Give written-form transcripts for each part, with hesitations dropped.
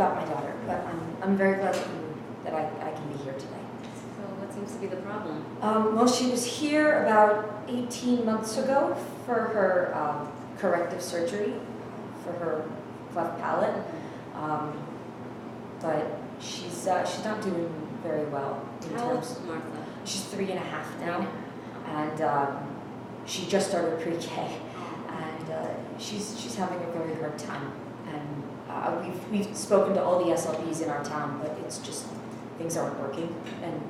about my daughter, but I'm very glad that I can be here today. So what seems to be the problem? Well, she was here about 18 months ago for her corrective surgery for her cleft palate, but she's not doing very well. How old is Martha? She's 3.5 now, and she just started pre-K, and she's having a very hard time. And we've spoken to all the SLPs in our town, but it's just things aren't working, and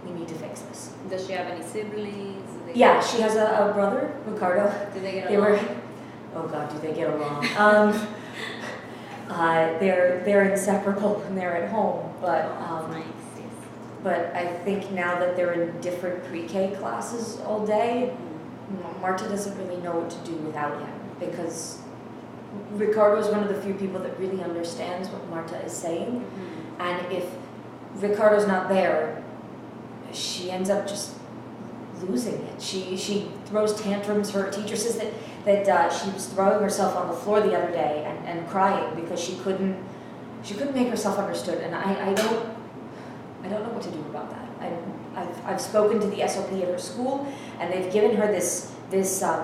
we need to fix this. Does she have any siblings? Yeah, she has a brother, Ricardo. Do they get along? Oh God, do they get along? They're inseparable when they're at home, but Nice. but I think now that they're in different pre-K classes all day, Marta doesn't really know what to do without him, because Ricardo is one of the few people that really understands what Marta is saying, and if Ricardo's not there, she ends up just losing it. She throws tantrums. Her teacher says that she was throwing herself on the floor the other day and crying because she couldn't make herself understood, and I don't know what to do about that. I've spoken to the SLP at her school, and they've given her this what's the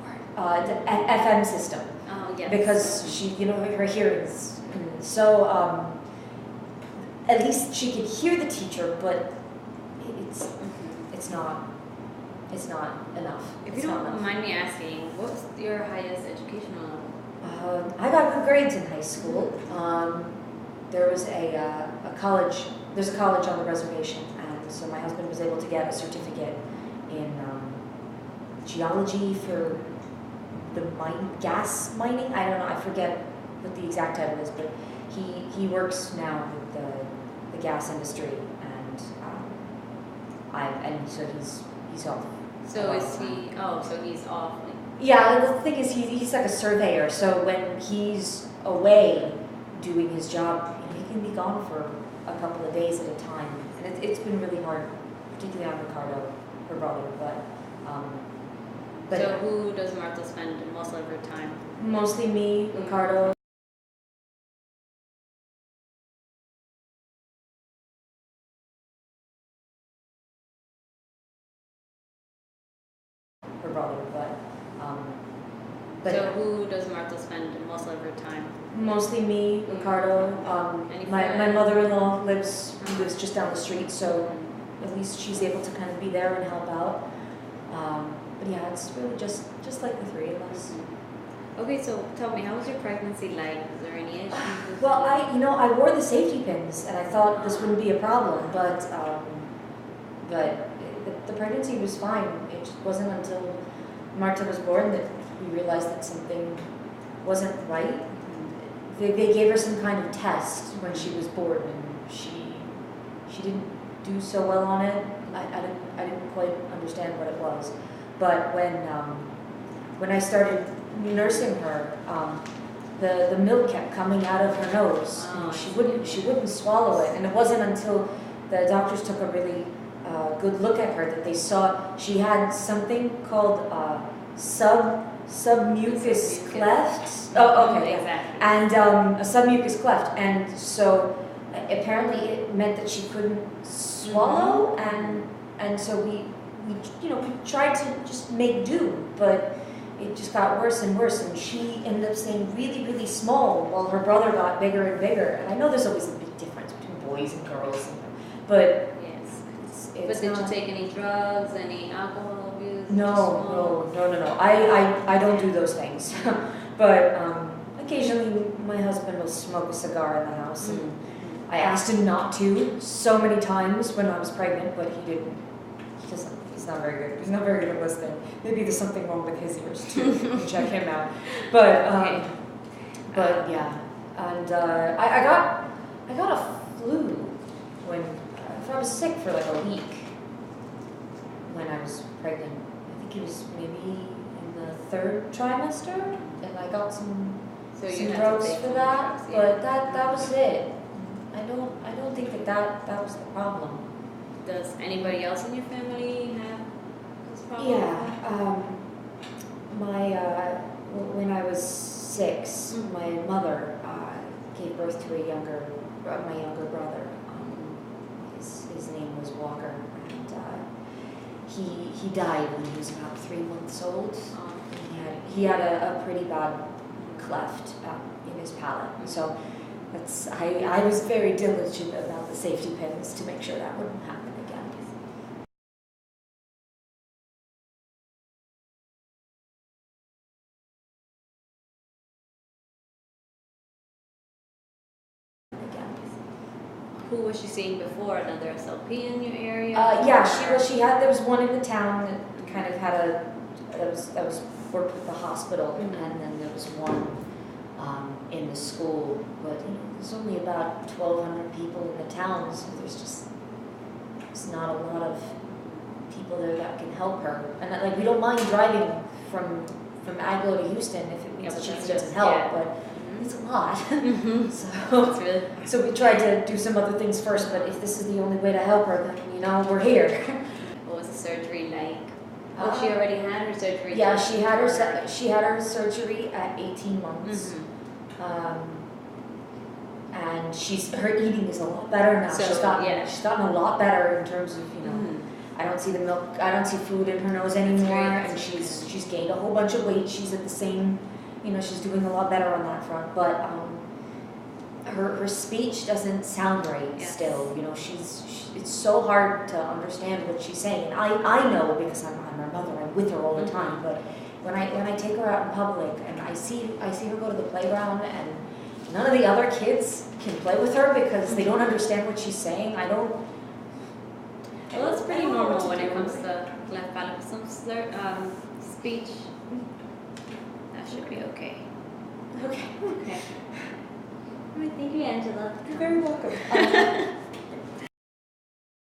word? The FM system. Oh yes. Because she, her hearing's so at least she can hear the teacher, but it's not enough. If you don't mind me asking, what's your highest educational level? I got good grades in high school. There was a college. There's a college on the reservation, and so my husband was able to get a certificate in geology for the gas mining. I don't know. I forget what the exact title is, but he works now with the gas industry, and so he's off. So is he? Oh, so he's off. Yeah, the thing is, he's like a surveyor. So when he's away doing his job, he can be gone for a couple of days at a time, and it's been really hard, particularly on Ricardo, her brother. But so who does Marta spend most of her time? Mostly me, Ricardo. Her brother, but so who does Marta spend most of her time? Mostly me, Ricardo. My mother-in-law lives just down the street, so at least she's able to kind of be there and help out. But yeah, it's really just like the three of us. Okay, so tell me, how was your pregnancy like? Was there any issues? Well, I wore the safety pins, and I thought this wouldn't be a problem, but the pregnancy was fine. It just wasn't until Marta was born that we realized that something wasn't right. They gave her some kind of test when she was born, and she didn't do so well on it. I didn't quite understand what it was, but when I started nursing her, the milk kept coming out of her nose. And she wouldn't swallow it, and it wasn't until the doctors took a really good look at her that they saw she had something called submucous cleft. Oh, okay, exactly. And a submucous cleft, and so apparently it meant that she couldn't swallow, and so we tried to just make do, but it just got worse and worse, and she ended up staying really, really small while her brother got bigger and bigger. And I know there's always a big difference between boys and girls, but but did you take any drugs, any alcohol abuse? No. I don't do those things. But occasionally my husband will smoke a cigar in the house, and I asked him not to so many times when I was pregnant, but he didn't. He's not very good. He's not very good at listening. Maybe there's something wrong with his ears too. Check him out. But yeah, and I got a flu when I was sick for like a week when I was pregnant. I think it was maybe in the 3rd trimester, and I got some drugs for that. Drugs, yeah. But that was it. I don't think that was the problem. Does anybody else in your family have this problem? Yeah. When I was 6, my mother gave birth to my younger brother. His name was Walker, and he died when he was about 3 months old. He had a pretty bad cleft in his palate, so I was very diligent about the safety pins to make sure that wouldn't happen again. Who was she seeing before? Another SLP in your area? Yeah, there was one in the town that kind of had that was worked with the hospital, and then there was one in the school. But there's only about 1,200 people in the town, so there's not a lot of people there that can help her. And we don't mind driving from Aglo to Houston if it means that she needs some help, but it's a lot. So we tried to do some other things first, but if this is the only way to help her, then we're here. What was the surgery like? She already had her surgery. Yeah, she had her surgery at 18 months. And her eating is a lot better now. So, she's gotten a lot better in terms of I don't see the milk. I don't see food in her nose anymore, and she's gained a whole bunch of weight. She's at the same, she's doing a lot better on that front. But her speech doesn't sound right still. It's so hard to understand what she's saying. I know because I'm her mother. I'm with her all the time. But when I take her out in public and I see her go to the playground and none of the other kids can play with her because they don't understand what she's saying. Well, it's pretty normal when it comes to cleft palate. Some speech. That should be okay. Okay. All right, thank you, Angela. You're very welcome.